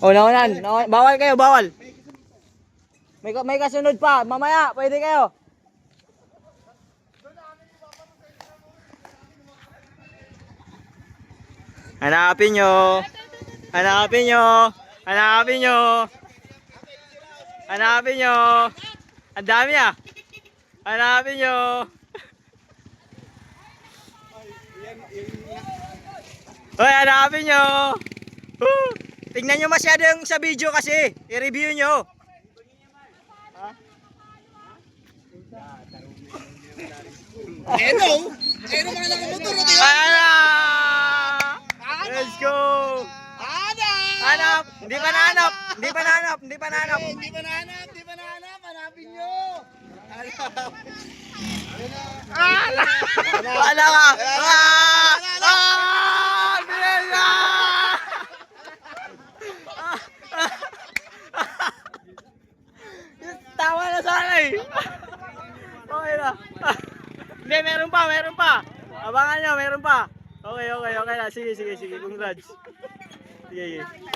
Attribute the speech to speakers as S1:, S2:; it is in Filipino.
S1: O, naunan. Bawal kayo, bawal. May kasunod pa. Mamaya, pwede kayo. Hanapin nyo. Hanapin nyo. Hanapin nyo. Hanapin nyo. Ang dami ah. Hanapin nyo. Hoy, hanapin nyo. Tingnan nyo masyado yung sa video kasi. I-review nyo.
S2: Eno mga nakamotor.
S1: Ana! Let's go! Hanap! Hindi pa nahanap! Hindi pa nahanap! Hindi pa nahanap!
S2: Hindi pa nahanap. Hanapin nyo.
S1: Wala ka! Bilis na! Tama na sana eh! Okay na! Hindi, meron pa! Meron pa! Abangan nyo, meron pa! Okay na. Sige. Congrats. Sige.